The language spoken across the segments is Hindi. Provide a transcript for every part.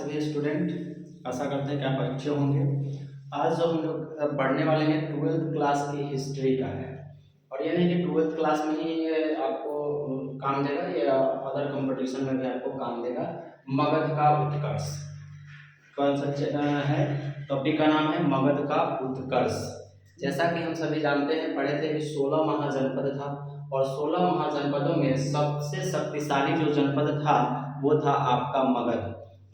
सभी स्टूडेंट। आशा करते हैं कि आप अच्छे होंगे। आज जो हम लोग पढ़ने वाले हैं 12th क्लास की हिस्ट्री का है। और ये नहीं कि 12th क्लास में ही ये आपको काम देगा, या अदर कंपटीशन में भी आपको काम देगा। मगध का उत्कर्ष कौन सा है? टॉपिक का नाम है मगध का उत्कर्ष। जैसा कि हम सभी जानते हैं, पढ़े थे कि 16 महाजनपद था, और 16 महाजनपदों में सबसे शक्तिशाली जो जनपद था वो था आपका मगध।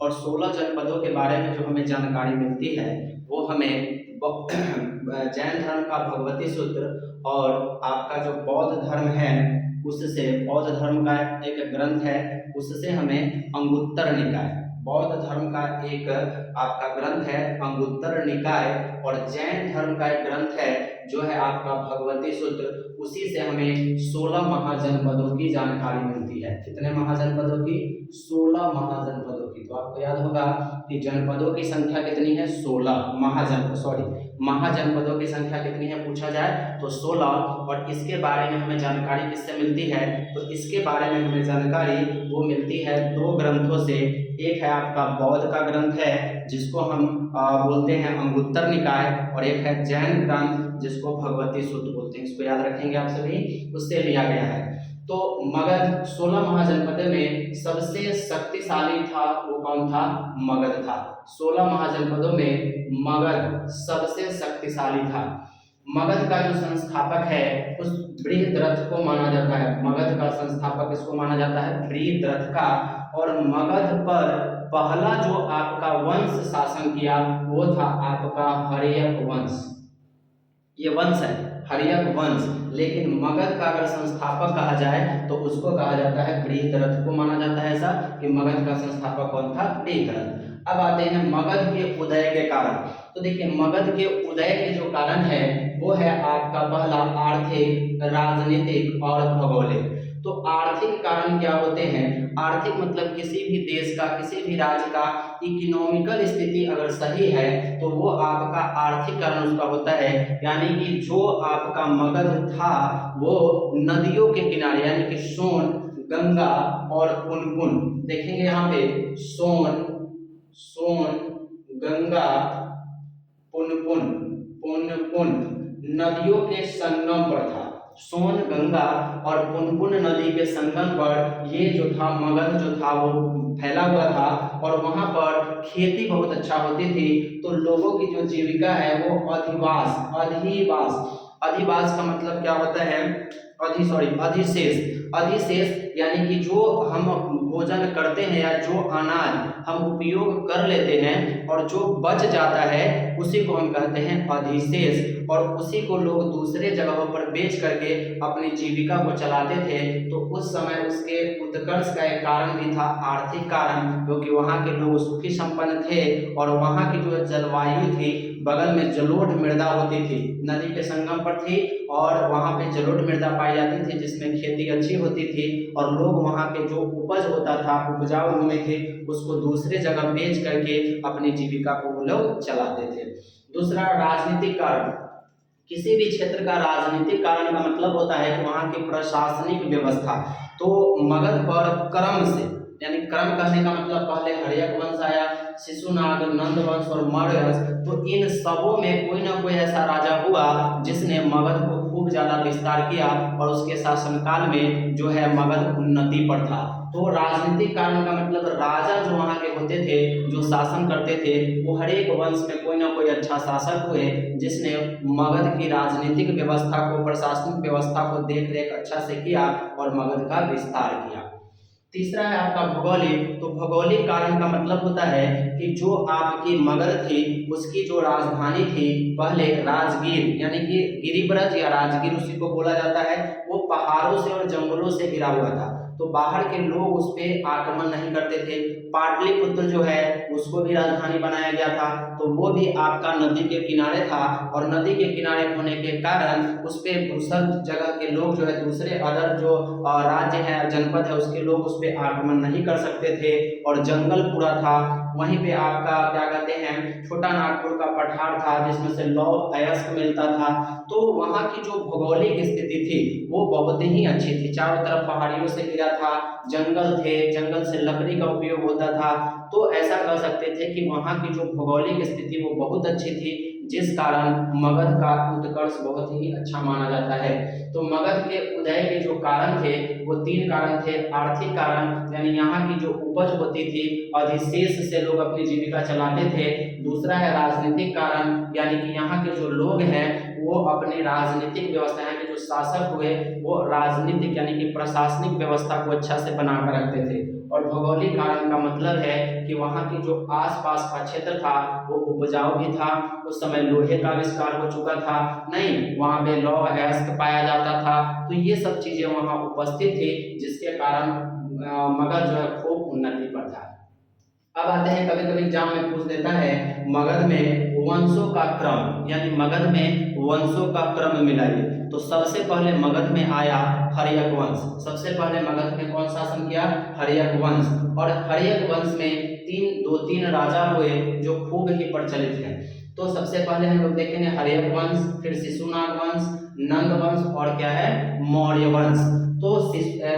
और 16 जनपदों के बारे में जो हमें जानकारी मिलती है वो हमें जैन धर्म का भगवती सूत्र और आपका जो बौद्ध धर्म है उससे, बौद्ध धर्म का एक ग्रंथ है उससे हमें अंगुत्तर निकाय, बौद्ध धर्म का एक आपका ग्रंथ है अंगुत्तर निकाय, और जैन धर्म का एक ग्रंथ है जो है आपका भगवती सूत्र। उसी से हमें 16 महाजनपदों की जानकारी मिलती है। कितने महाजनपदों की? 16 महाजनपदों की। तो आपको याद होगा कि जनपदों की संख्या कितनी है? 16। महाजनपदों की संख्या कितनी है पूछा जाए तो 16। और इसके बारे में हमें जानकारी किससे मिलती है? तो इसके बारे में हमें जानकारी वो मिलती है दो ग्रंथों से। एक है आपका बौद्ध का ग्रंथ है जिसको हम बोलते हैं अंगुत्तर निकाय, और एक है जैन ग्रंथ जिसको भगवती सूत्र बोलते हैं। इसको याद रखेंगे आप सभी, उससे लिया गया है। तो मगध 16 महाजनपदों में सबसे शक्तिशाली था वो कौन था? मगध था। 16 महाजनपदों में मगध सबसे शक्तिशाली था। मगध का जो संस्थापक है उस बृहद्रथ को माना जाता है। मगध का संस्थापक इसको माना जाता है बृहद्रथ का। और मगध पर पहला जो आपका वंश शासन किया वो था आपका हर्यक वंश। ये वंश है हर्यक वंश, लेकिन मगध का अगर संस्थापक कहा जाए तो उसको कहा जाता है बृहद्रथ को माना जाता है ऐसा कि मगध का संस्थापक कौन था? बृहद्रथ। अब आते हैं मगध के उदय के कारण। तो देखिए मगध के उदय के जो कारण है वो है आपका पहला आर्थिक, राजनीतिक और भौगोलिक। तो आर्थिक कारण क्या होते हैं? आर्थिक मतलब किसी भी देश का, किसी भी राज्य का इकोनॉमिकल स्थिति अगर सही है तो वो आपका आर्थिक कारण उसका होता है। यानी कि जो आपका मगध था वो नदियों के किनारे, यानी कि सोन, गंगा और पुनपुन, देखेंगे यहाँ पे सोन, गंगा, पुनपुन, नदियों के संगम पर था। सोन, गंगा और पुनपुन नदी के संगम पर ये जो था मगध जो था वो फैला हुआ था, और वहां पर खेती बहुत अच्छा होती थी। तो लोगों की जो जीविका है वो अधिवास का मतलब क्या होता है? अधिशेष, यानी कि जो हम भोजन करते हैं या जो अनाज हम उपयोग कर लेते हैं और जो बच जाता है उसी को हम कहते हैं अधिशेष, और उसी को लोग दूसरे जगहों पर बेच करके अपनी जीविका को चलाते थे। तो उस समय उसके उत्कर्ष का एक कारण भी था आर्थिक कारण, क्योंकि वहाँ के लोग सुखी संपन्न थे और वहाँ की जो जलवायु थी, बगल में जलोढ़ मृदा होती थी, नदी के संगम पर थी और वहाँ पे जलोढ़ मृदा पाई जाती थी जिसमें खेती अच्छी होती थी, और लोग वहाँ के जो उपज होता था, उपजाऊ भूमि थी, उसको दूसरे जगह बेच करके अपनी जीविका को वो लोग चलाते थे। दूसरा राजनीतिक कारण। किसी भी क्षेत्र का राजनीतिक कारण का मतलब होता है कि वहाँ की प्रशासनिक व्यवस्था। तो मगध पर क्रम से, यानी क्रम कहने का मतलब पहले हर्यक वंश आया, शिशुनाग, नंद वंश और मौर्य वंश। तो इन सबों में कोई ना कोई ऐसा राजा हुआ जिसने मगध को खूब ज्यादा विस्तार किया, और उसके शासनकाल में जो है मगध उन्नति पर था। तो राजनीतिक कारण का मतलब राजा जो वहाँ के होते थे, जो शासन करते थे, वो हर एक वंश में कोई ना कोई अच्छा शासक हुए जिसने मगध की राजनीतिक व्यवस्था को, प्रशासनिक व्यवस्था को देख रेख अच्छा से किया और मगध का विस्तार किया। तीसरा है आपका भौगोलिक। तो भौगोलिक कारण का मतलब होता है कि जो आपकी मगध थी उसकी जो राजधानी थी पहले राजगीर, यानी कि गिरिब्रज या राजगीर उसी को बोला जाता है, वो पहाड़ों से और जंगलों से घिरा हुआ था। तो बाहर के लोग उस पर आक्रमण नहीं करते थे। पाटलिपुत्र जो है उसको भी राजधानी बनाया गया था, तो वो भी आपका नदी के किनारे था, और नदी के किनारे होने के कारण उस पे दूसर जगह के लोग जो है, दूसरे अदर जो राज्य है, जनपद है, उसके लोग उस पे आक्रमण नहीं कर सकते थे, और जंगल पूरा था। वहीं पे आपका क्या कहते हैं छोटा नागपुर का पठार था जिसमें से लौह अयस्क मिलता था। तो वहाँ की जो भौगोलिक स्थिति थी वो बहुत ही अच्छी थी, चारों तरफ पहाड़ियों से घिरा था, जंगल थे, जंगल से लकड़ी का उपयोग होता था। तो ऐसा कह सकते थे कि वहाँ की जो भौगोलिक स्थिति वो बहुत अच्छी थी, जिस कारण मगध का उत्कर्ष बहुत ही अच्छा माना जाता है। तो मगध के उदय के जो कारण थे वो तीन कारण थे। आर्थिक कारण यानी यहाँ की जो उपज होती थी अधिशेष से लोग अपनी जीविका चलाते थे। दूसरा है राजनीतिक कारण, यानी कि यहाँ के जो लोग हैं वो अपनी राजनीतिक व्यवस्था, यहाँ के जो शासक हुए वो राजनीतिक यानी कि प्रशासनिक व्यवस्था को अच्छा से बनाकर रखते थे। और भौगोलिक कारण का मतलब है कि वहाँ की जो आसपास का क्षेत्र था वो उपजाऊ भी था, उस समय लोहे का आविष्कार हो चुका था, नहीं वहाँ पे लौह अयस्क पाया जाता था। तो ये सब चीजें वहाँ उपस्थित थी जिसके कारण मगध जो है खूब उन्नति पर था। अब आते हैं, कभी कभी एग्जाम में पूछ देता है मगध में वंशों का क्रम, यानी मगध में वंशों का क्रम मिलाइए। तो सबसे पहले मगध में आया हर्यक वंश। सबसे पहले मगध में कौन शासन किया? हर्यक वंश। और हर्यक वंश में दो तीन राजा हुए जो खूब ही प्रचलित हैं। तो सबसे पहले हम लोग देखेंगे हर्यक वंश, फिर शिशुनाग वंश, नंद वंश और क्या है मौर्य वंश। तो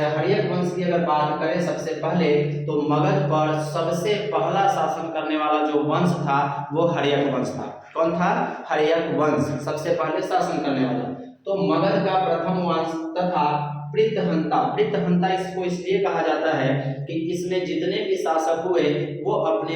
हर्यक वंश की अगर बात करें सबसे पहले, तो मगध पर सबसे पहला शासन करने वाला जो वंश था वो हर्यक वंश था। कौन था? हर्यक वंश सबसे पहले शासन करने वाला। तो मगध का प्रथम वंश तथा पृथहंता, पृथहंता इसको इसलिए कहा जाता है कि इसमें जितने भी शासक हुए वो अपने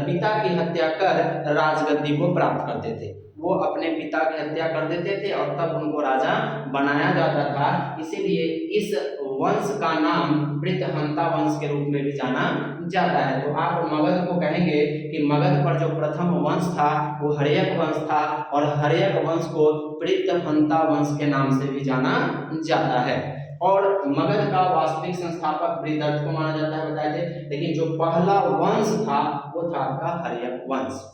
पिता की हत्या कर राजगद्दी को प्राप्त करते थे। वो अपने पिता की हत्या कर देते थे और तब उनको राजा बनाया जाता था। इसीलिए इस वंश का नाम पृथहंता वंश के रूप में भी जाना जाता है। तो आप मगध को कहेंगे कि मगध पर जो प्रथम वंश था वो हर्यक वंश था, और हर्यक वंश को पृथहंता वंश के नाम से भी जाना जाता है। और मगध का वास्तविक संस्थापक बृहदत्त को माना जाता है, बताए थे। लेकिन जो पहला वंश था वो था आपका हर्यक वंश।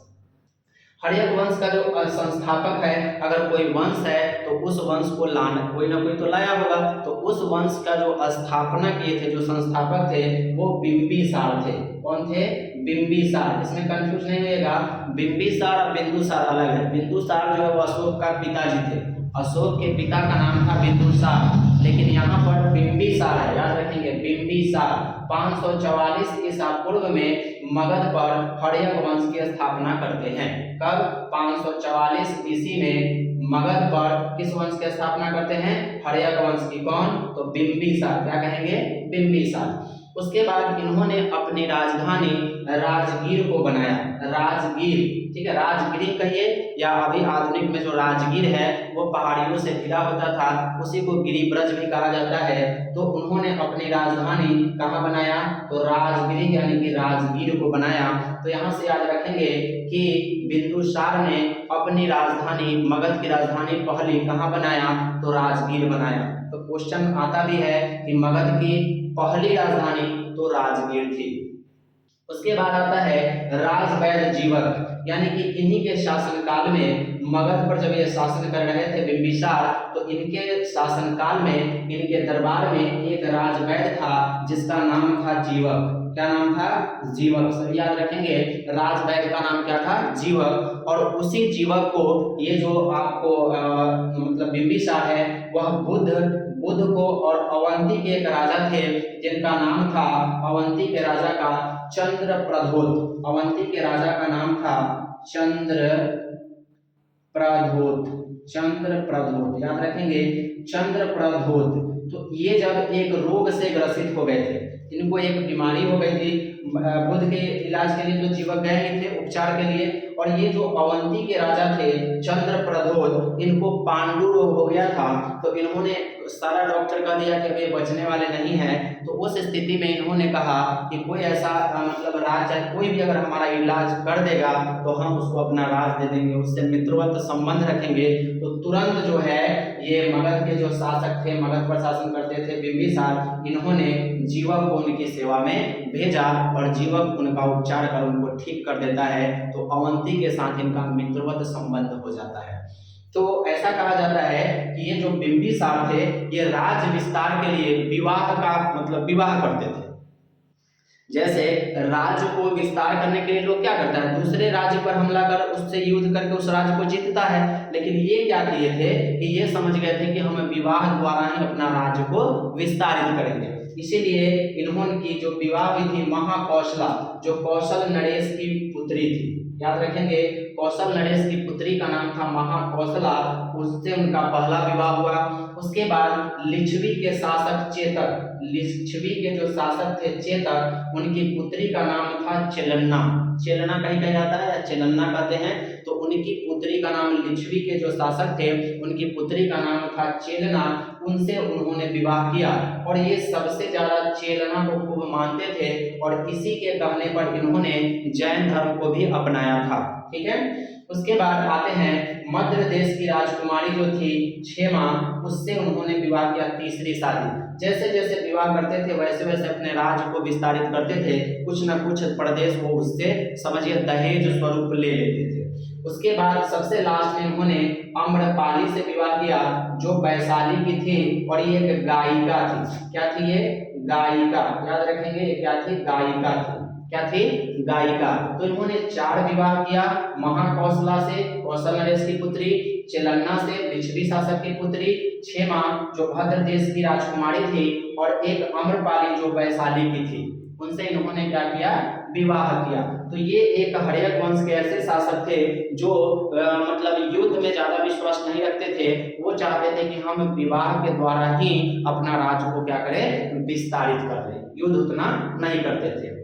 हर्यक वंश का जो संस्थापक है, अगर कोई वंश है तो उस वंश को लाना कोई ना कोई तो लाया होगा। तो उस वंश का जो स्थापना किए थे, जो संस्थापक थे वो बिंबिसार थे। कौन थे? बिंबिसार। इसमें कंफ्यूज नहीं होगा, बिंबिसार और बिंदुसार अलग है। बिंदुसार जो है वो अशोक का पिताजी थे, अशोक के पिता का नाम था बिंदुसार, लेकिन यहाँ पर बिंबिसार है, याद रखेंगे बिंबिसार। 544 ईसा पूर्व में मगध पर हर्यक वंश की स्थापना करते हैं। कब? 544 ईस्वी में मगध पर किस वंश की स्थापना करते हैं? हर्यक वंश की। कौन? तो बिंबिसार। क्या कहेंगे? बिंबिसार। उसके बाद इन्होंने अपनी राजधानी राजगीर को बनाया। राजगीर, ठीक है, राजगिरी कहिए या अभी आधुनिक में जो राजगीर है वो पहाड़ियों से घिरा होता था, उसी को गिरिब्रज भी कहा जाता है। तो उन्होंने अपनी राजधानी कहाँ बनाया? तो राजगिरी यानी कि राजगीर को बनाया। तो यहाँ से याद रखेंगे कि बिंदुसार ने अपनी राजधानी, मगध की राजधानी पहली कहाँ बनाया? तो राजगीर बनाया। तो क्वेश्चन आता भी है कि मगध की पहली राजधानी तो राजगीर थी। उसके बाद आता है राजवैद जीवक, यानी कि इन्हीं के शासनकाल में मगध पर जब ये शासन कर रहे थे बिंबिसार, तो इनके शासनकाल में इनके दरबार में एक राजवैद था जिसका नाम था जीवक। क्या नाम था? जीवक। सब याद रखेंगे, राजवैद का नाम क्या था? जीवक। और उसी जीवक को ये जो आपको मतलब बिंबिसार है वह बुद्ध को और अवंती के एक राजा थे जिनका नाम था, अवंती के राजा का चंद्रप्रधोत। अवंती के राजा का नाम था चंद्रप्रधोत। चंद्रप्रधोत याद रखेंगे, चंद्रप्रधोत। तो ये जब एक रोग से ग्रसित हो गए थे, इनको एक बीमारी हो गई थी, बुद्ध के इलाज के लिए तो जीवक गए ही थे उपचार के लिए, और ये जो अवंती के राजा थे चंद्रप्रधोत, इनको पांडु रोग हो गया था। तो इन्होंने सारा डॉक्टर कह दिया कि वे बचने वाले नहीं हैं। तो उस स्थिति में इन्होंने कहा कि कोई ऐसा मतलब राज, कोई भी अगर हमारा इलाज कर देगा तो हम उसको अपना राज दे देंगे, उससे मित्रवत संबंध रखेंगे। तो तुरंत जो है ये मगध के जो शासक थे, मगध पर शासन करते थे बिंबिसार, इन्होंने जीवक को उनकी सेवा में भेजा और जीवक उनका उपचार कर उनको ठीक कर देता है। तो अवंती के साथ इनका मित्रवत संबंध हो जाता है। तो ऐसा कहा जाता है कि ये जो बिंबिसार थे ये राज्य विस्तार के लिए विवाह का मतलब विवाह करते थे। जैसे राज्य को विस्तार करने के लिए लोग क्या करता है, दूसरे राज्य पर हमला कर उससे युद्ध करके उस राज्य को जीतता है। लेकिन ये क्या किए थे कि ये समझ गए थे कि हम विवाह द्वारा ही अपना राज्य को विस्तारित करेंगे। इसीलिए इन्होंने की जो विवाह विधि महाकौशला, जो कौशल नरेश की पुत्री थी, याद रखेंगे, कौशल नरेश की पुत्री का नाम था महाकौशला, उससे उनका पहला विवाह हुआ। उसके बाद लिच्छवी के शासक चेतक, लिच्छवी के जो शासक थे चेतक, उनकी पुत्री का नाम था चेलन्ना, चेलना कहीं कहा जाता है या चेलन्ना कहते हैं, तो उनकी पुत्री का नाम, लिच्छवी के जो शासक थे उनकी पुत्री का नाम था चेलना, उनसे उन्होंने विवाह किया। और ये सबसे ज्यादा चेलना को खूब मानते थे और इसी के कहने पर इन्होंने जैन धर्म को भी अपनाया था। ठीक है, उसके बाद आते हैं मध्य देश की राजकुमारी जो थी क्षेमा, उससे उन्होंने विवाह किया, तीसरी शादी। जैसे जैसे विवाह करते थे वैसे वैसे अपने राज्य को विस्तारित करते थे, कुछ न कुछ प्रदेश वो उससे समझिए दहेज स्वरूप ले लेते थे। उसके बाद सबसे लास्ट में उन्होंने अम्रपाली से विवाह किया जो वैशाली की थी और ये एक गायिका थी। क्या थी ये? गायिका, याद रखेंगे ये क्या थी? गायिका थी। क्या थी? गायिका। तो इन्होंने 4 विवाह किया, महाकौशला से, कौशल नरेश की पुत्री, चेलन्ना से, लिच्छवी शासक की पुत्री, क्षेमा जो भद्र देश की राजकुमारी थी, और एक अम्रपाली जो वैशाली की थी, उनसे इन्होंने क्या किया? विवाह किया। तो ये एक हर्यक वंश के ऐसे शासक थे जो मतलब युद्ध में ज्यादा विश्वास नहीं रखते थे। वो चाहते थे कि हम विवाह के द्वारा ही अपना राज्य को क्या करें? विस्तारित कर लें, युद्ध उतना नहीं करते थे।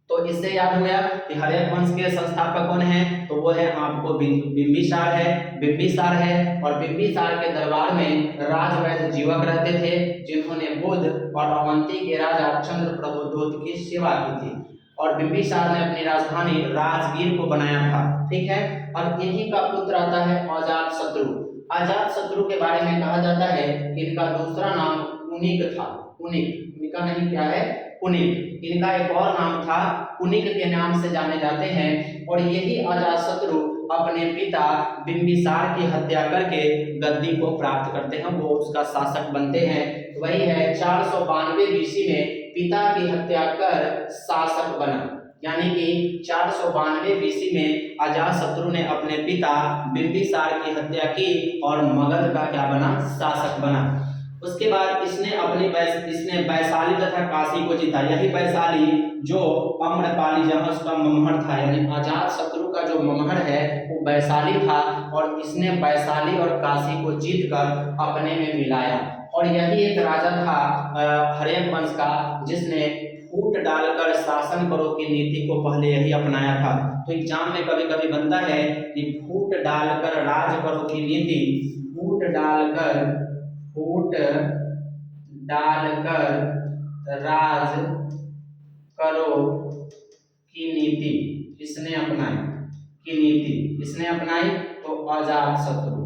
तो इससे याद हो गया कि हर्यक वंश के संस्थापक कौन है, तो वो है आपको बिंबिसार है। और बिंबिसार के दरबार में राजवैद्य जीवक रहते थे जिन्होंने बुद्ध और अवंती के राजा चंद्र प्रबोधोत की सेवा की थी। और बिंबिसार ने अपनी राजधानी राजगीर को बनाया था। ठीक है, और इन्हीं का पुत्र आता है अजातशत्रु। अजातशत्रु के बारे में कहा जाता है कि इनका दूसरा नाम कुनिक था। कुनिक, इनका नहीं क्या है? कुनिक। इनका एक और नाम था, कुनिक के नाम से जाने जाते हैं। और यही अजातशत्रु अपने पिता बिंबिसार की हत्या करके गद्दी को प्राप्त करते हैं, वो उसका शासक बनते हैं। वही है 492 बीसी में पिता की हत्या कर शासक बना, यानी कि 492 बीसी में अजातशत्रु ने अपने पिता बिंबिसार की हत्या की और मगध का क्या बना? शासक बना। उसके बाद इसने वैशाली तथा काशी को जीता। यही वैशाली जो अम्रपाली जहां उसका ममहर था, यानी अजातशत्रु का जो ममहर है वो वैशाली था, और इसने वैशाली और काशी को जीतकर अपने में मिलाया। और यही एक राजा था हर्यक वंश का जिसने फूट डालकर शासन करो की नीति को पहले यही अपनाया था। तो एग्जाम में कभी कभी बनता है कि फूट डालकर राज करो की नीति, फूट डालकर राज करो की नीति किसने अपनाई? की नीति किसने अपनाई? तो अजातशत्रु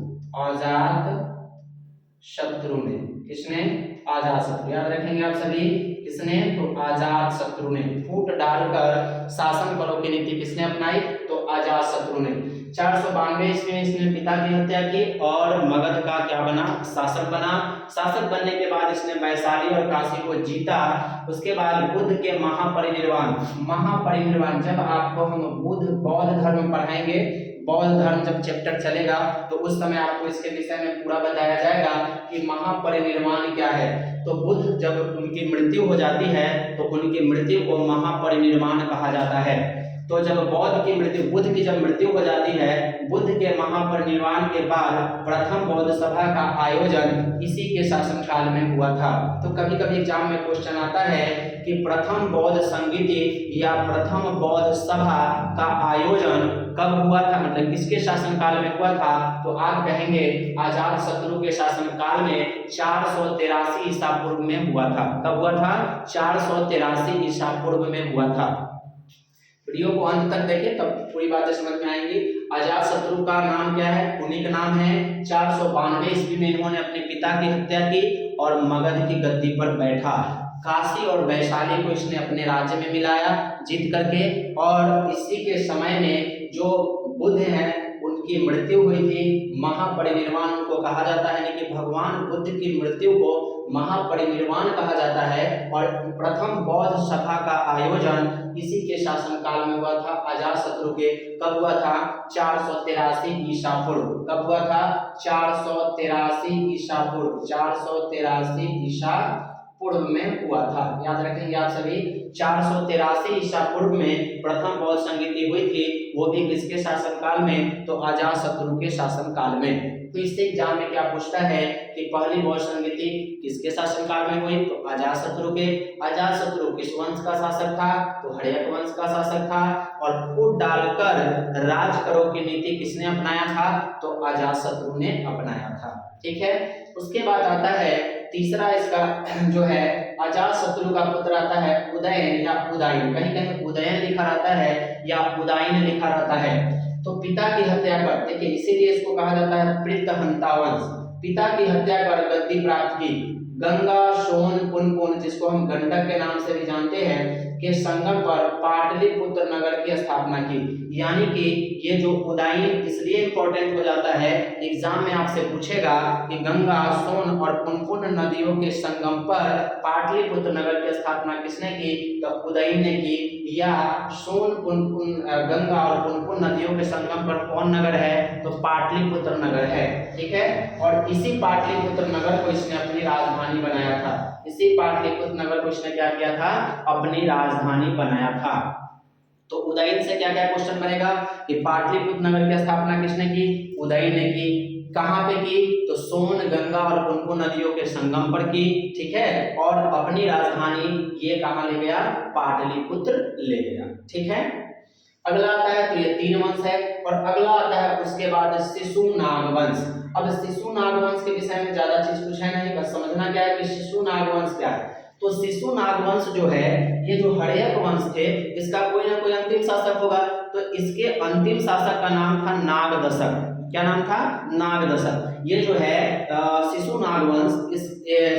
ने। किसने? अजातशत्रु। याद रखेंगे आप सभी, किसने? तो अजातशत्रु ने। फूट डालकर शासन करो की नीति किसने अपनाई? तो अजातशत्रु ने। 492 ईस्वी में इसने पिता की हत्या की और मगध का क्या बना? शासक बना। शासक बनने के बाद इसने वैशाली और काशी को जीता। उसके बाद बुद्ध के महापरिनिर्वाण, जब आपको हम बौद्ध धर्म पढ़ाएंगे, बौद्ध धर्म जब चैप्टर चलेगा तो उस समय आपको इसके विषय में पूरा बताया जाएगा कि महापरिनिर्वाण क्या है। तो बुद्ध जब उनकी मृत्यु हो जाती है तो उनकी मृत्यु को महापरिनिर्वाण कहा जाता है। तो जब बुद्ध की जब मृत्यु हो जाती है, बुद्ध के महापरिनिर्वाण के बाद प्रथम बौद्ध सभा का आयोजन इसी के शासनकाल में हुआ था। तो कभी कभी एग्जाम में क्वेश्चन आता है कि प्रथम बौद्ध संगीति या प्रथम बौद्ध सभा का आयोजन कब हुआ था, मतलब किसके शासनकाल में हुआ था? तो आप कहेंगे अजातशत्रु के शासनकाल में 483 ईसा पूर्व में हुआ था। कब हुआ था? 483 ईसा पूर्व में हुआ था। वीडियो को अंत तक देखें तब पूरी बातें समझ में आएंगी। अजातशत्रु का नाम क्या है? कुनिक नाम है। 492 ईस्वी में इन्होंने अपने पिता की हत्या की और मगध की गद्दी पर बैठा। काशी और वैशाली को इसने अपने राज्य में मिलाया जीत करके। और इसी के समय में जो बुद्ध हैं की मृत्यु हुई थी, महापरिनिर्वाण उनको कहा जाता है, यानी कि भगवान बुद्ध की मृत्यु को महापरिनिर्वाण कहा जाता है। और प्रथम बौद्ध सभा का आयोजन इसी के शासनकाल में हुआ था, अजातशत्रु के। कब हुआ था? 483 ईसा पूर्व। कब हुआ था? 483 ईसा पूर्व। 483 ईसा पूर्व में हुआ था, याद रखेंगे आप सभी। 483 ईसा पूर्व में प्रथम बौद्ध संगीति हुई थी, वो भी किसके शासनकाल में? तो अजातशत्रु के शासनकाल में। तो इससे एग्जाम में क्या पूछता है कि पहली बौद्ध संगीति किसके शासनकाल में हुई? तो अजातशत्रु के। अजातशत्रु किस वंश का शासक था? तो हर्यक वंश का शासक था। और फूट डालकर राज करो की नीति किसने अपनाया था? तो अजातशत्रु ने अपनाया था। ठीक है। उसके बाद आता है तीसरा, इसका जो है अजातशत्रु का पुत्र आता है उदयन या उदायन। कहीं कहीं उदयन लिखा रहता है या उदायन लिखा रहता है। तो पिता की हत्या कर, देखिए इसीलिए इसको कहा जाता है प्रीतहंता वंश। पिता की हत्या कर गद्दी प्राप्त की। गंगा, सोन, पुनपुन, जिसको हम गंडक के नाम से भी जानते हैं, के संगम पर पाटलिपुत्र नगर की स्थापना की। यानी कि ये जो उदायन इसलिए इंपॉर्टेंट हो जाता है, एग्जाम में आपसे पूछेगा कि गंगा, सोन और पुनपुन नदियों के संगम पर पाटलिपुत्र नगर की स्थापना किसने की? तो उदयन ने की। या सोन, पुनपुन, गंगा और पुनपुन नदियों के संगम पर कौन नगर है? तो पाटलिपुत्र नगर है। ठीक है। और इसी पाटलिपुत्र नगर को इसने अपनी राजधानी बनाया था। इसी पाटलिपुत्र नगर को इसने क्या किया था? अपनी राजधानी बनाया था। तो उदयन से क्या क्या क्वेश्चन बनेगा कि पाटलिपुत्र नगर की स्थापना किसने की? उदयन ने की। कहां पे की? तो सोन, गंगा और पुनपुन नदियों के संगम पर की। ठीक है। और अपनी राजधानी ये कहां ले गया? पाटलिपुत्र ले गया। ठीक है। अगला आता है, तो ये 3 वंश है। और अगला आता है उसके बाद शिशुनाग वंश। अब शिशुनाग वंश के विषय में ज्यादा चीज कुछ है नहीं, बस समझना क्या है कि शिशुनाग वंश क्या है। तो शिशुनाग वंश जो है, ये जो हर्यक वंश थे, इसका कोई ना कोई अंतिम शासक होगा। तो इसके अंतिम शासक का नाम था नागदशक। क्या नाम था? नागदशक। ये जो है शिशुनाग वंश, इस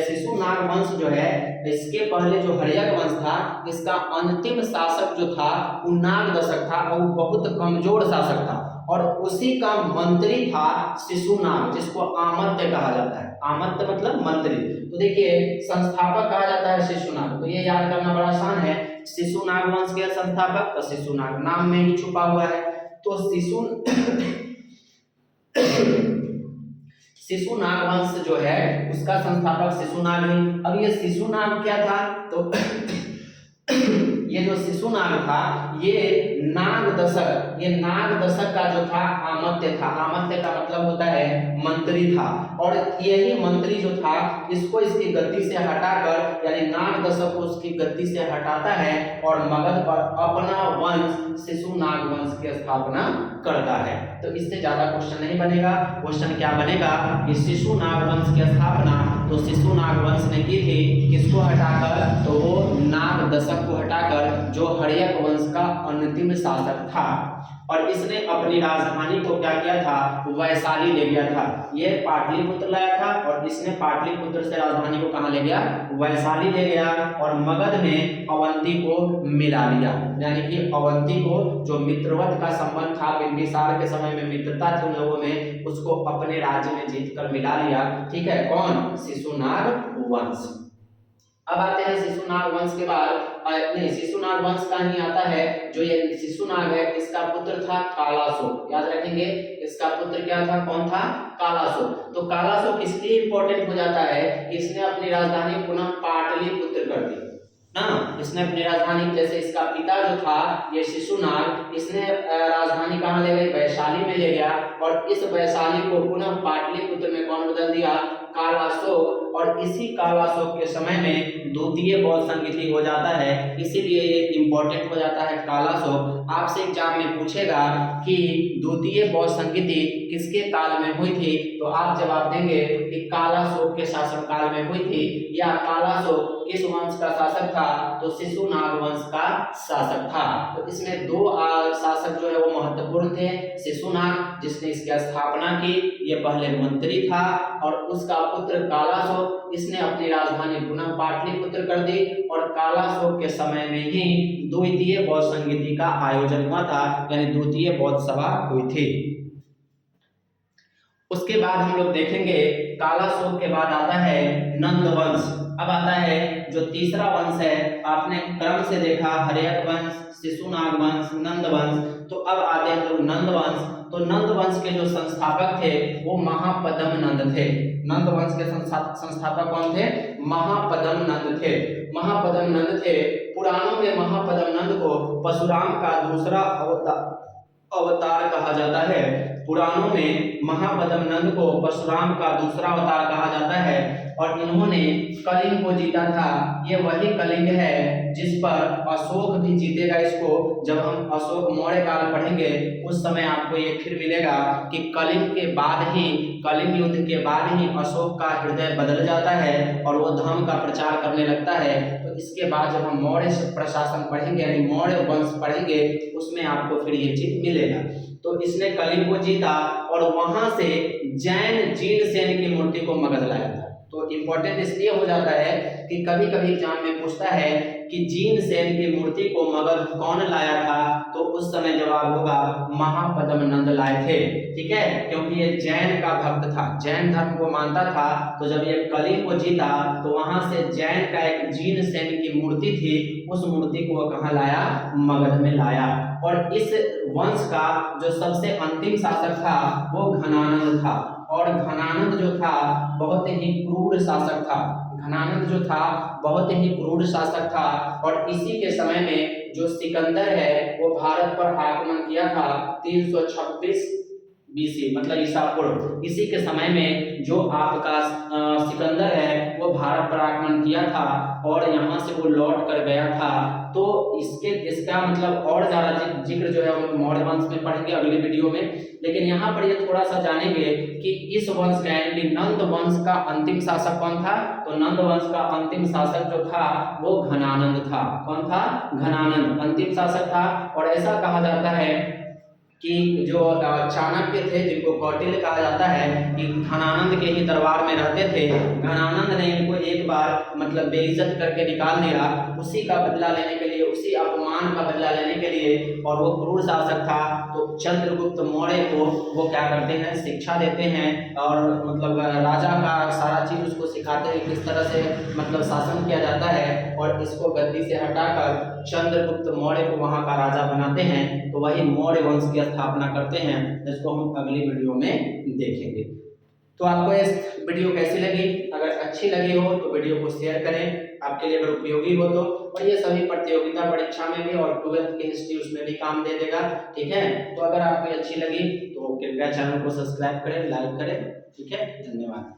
शिशुनाग वंश जो है, इसके पहले जो हर्यक वंश था, इसका अंतिम शासक जो था वो नागदशक था, और वो बहुत कमजोर शासक था। और उसी का मंत्री था शिशुनाग, जिसको आमत्य कहा जाता है। आमत्य मतलब मंत्री। तो देखिए संस्थापक कहा जाता है शिशुनाग, तो ये याद करना बड़ा आसान है। शिशुनाग वंश के संस्थापक, तो शिशुनाग नाम में ही छुपा हुआ है। तो शिशुनाग वंश जो है उसका संस्थापक शिशुनाग है। अब ये शिशुनाग क्या था? तो ये जो शिशुनाग था, ये नागदशक, ये नागदशक का जो था आमत्य था। आमत्य का मतलब होता है मंत्री था। और यही मंत्री जो था, इसको इसकी गद्दी से हटाकर, यानी नागदशक को उसकी गद्दी से हटाता है और मगध पर अपना वंश शिशुनाग वंश की स्थापना करता है। तो इससे ज्यादा क्वेश्चन नहीं बनेगा। क्वेश्चन क्या बनेगा कि शिशुनाग वंश की स्थापना तो शिशुनाग वंश ने की थी, किसको हटाकर? तो वो नागदशक को हटाकर, जो हर्यक वंश का अंतिम शासक था। और इसने अपनी राजधानी को क्या किया था? वैशाली ले गया था। ये पाटलिपुत्र लाया था, और इसने पाटलिपुत्र से राजधानी को कहां ले गया? वैशाली ले गया। और मगध में अवंती को मिला लिया, यानी कि अवंती को, जो मित्रवत का संबंध था, बिंबिसार के समय में मित्रता थी उन लोगों में, उसको अपने राज्य में जीतकर मिला लिया। ठीक है। कौन? शिशुनाग वंश। अब आते हैं शिशुनाग वंश के बाद, नहीं, शिशुनाग वंश का ही आता है। जो ये शिशुनाग है, इसका पुत्र था कालासो। याद रखेंगे, इसका पुत्र क्या था? कौन था? कालासो। तो कालासो किस लिए इंपॉर्टेंट हो जाता है? इसने अपनी राजधानी पुनः पाटलिपुत्र कर दी ना। इसने अपनी राजधानी, जैसे इसका पिता जो था ये शिशुनाग, इसने राजधानी कहाँ ले गई? वैशाली में ले गया। और इस वैशाली को पुनः पाटलिपुत्र में कौन बदल दिया? कालाशोक। और इसी कालाशोक के समय में द्वितीय बौद्ध संगीति हो जाता है, इसीलिए ये इंपॉर्टेंट हो जाता है कालाशोक। आपसे एग्जाम में पूछेगा कि द्वितीय बौद्ध संगीति किसके काल में हुई थी, तो आप जवाब देंगे कि कालाशोक के शासन काल में हुई थी। या कालाशोक किस वंश का शासक था? तो शिशुनाग वंश का शासक था। तो इसमें 2 शासक जो है वो महत्वपूर्ण थे। शिशुनाग, जिसने इसकी स्थापना की, ये पहले मंत्री था। और उसका पुत्र कालाशोक, इसने अपनी राजधानी पुनः पाटलिपुत्र कर दी। और कालाशोक के समय में ही द्वितीय बौद्ध संगीति का आयोजन हुआ था, यानी द्वितीय बौद्ध सभा हुई थी। उसके बाद हम लोग देखेंगे कालाशोक के बाद आता है नंद वंश। अब आता है जो तीसरा वंश है, आपने क्रम से देखा हर्यक वंश, शिशुनाग वंश, नंद वंश, तो अब आते हैं लोग नंद वंश। तो नंद वंश के जो संस्थापक थे वो महापद्म नंद थे। नंद वंश के संस्थापक कौन थे? महापद्म नंद थे। महापद्म नंद थे। पुराणों में महापद्म नंद को परशुराम का दूसरा अवतार कहा जाता है। पुराणों में महापद्म नंद को परशुराम का दूसरा अवतार कहा जाता है और इन्होंने कलिंग को जीता था। ये वही कलिंग है जिस पर अशोक भी जीतेगा। इसको जब हम अशोक मौर्य काल पढ़ेंगे उस समय आपको ये फिर मिलेगा कि कलिंग के बाद ही, कलिंग युद्ध के बाद ही अशोक का हृदय बदल जाता है और वो धर्म का प्रचार करने लगता है। तो इसके बाद जब हम मौर्य प्रशासन पढ़ेंगे यानी मौर्य वंश पढ़ेंगे उसमें आपको फिर ये चीज मिलेगा। तो इसने कलिंग को जीता और वहां से जैन जीन सेन की मूर्ति को मगध लाया था। तो इंपॉर्टेंट इसलिए हो जाता है कि कभी कभी एग्जाम में पूछता है कि जीन सेन की मूर्ति को मगध कौन लाया था, तो उस समय जवाब होगा महापद्म नंद लाए थे। ठीक है, क्योंकि ये जैन का भक्त था, जैन धर्म को मानता था। तो जब ये कलिंग को जीता तो वहां से जैन का एक जीन सेन की मूर्ति थी, उस मूर्ति को वो कहाँ लाया? मगध में लाया। और इस वंश का जो सबसे अंतिम शासक था वो घनानंद था। और घनानंद जो था बहुत ही क्रूर शासक था। घनानंद जो था बहुत ही क्रूर शासक था और इसी के समय में जो सिकंदर है वो भारत पर आक्रमण किया था 326 बीसी मतलब ईसा पूर्व। इसी के समय में जो आपका सिकंदर है वो भारत पर आक्रमण किया था और यहाँ से वो लौट कर गया था। तो इसका मतलब और ज्यादा जिक्र जो है हम मौर्य वंश में पढ़ेंगे अगले वीडियो में। लेकिन यहाँ पर ये थोड़ा सा जानेंगे कि इस वंश का यानी कि नंद वंश का अंतिम शासक कौन था। तो नंद वंश का अंतिम शासक जो था वो घनानंद था। कौन था? घनानंद अंतिम शासक था। और ऐसा कहा जाता है कि जो चाणक्य थे जिनको कौटिल्य कहा जाता है कि घनानंद के ही दरबार में रहते थे। घनानंद ने इनको एक बार मतलब बेइज्जत करके निकाल दिया, उसी का बदला लेने के लिए, उसी अपमान का बदला लेने के लिए। और वो क्रूर शासक था। तो चंद्रगुप्त मौर्य को वो क्या करते हैं? शिक्षा देते हैं और मतलब राजा का सारा चीज उसको सिखाते हैं किस तरह से मतलब शासन किया जाता है और इसको गद्दी से हटाकर चंद्रगुप्त मौर्य को वहां का राजा बनाते हैं। तो वही मौर्य वंश की स्थापना करते हैं, जिसको हम अगली वीडियो में देखेंगे। तो आपको इस वीडियो कैसी लगी? अगर अच्छी लगी हो तो वीडियो को शेयर करें, आपके लिए अगर उपयोगी हो तो। और ये सभी प्रतियोगिता परीक्षा में भी और 12th की हिस्ट्री उसमें भी काम दे देगा। ठीक है, तो अगर आपको अच्छी लगी तो कृपया चैनल को सब्सक्राइब करें, लाइक करें। ठीक है, धन्यवाद।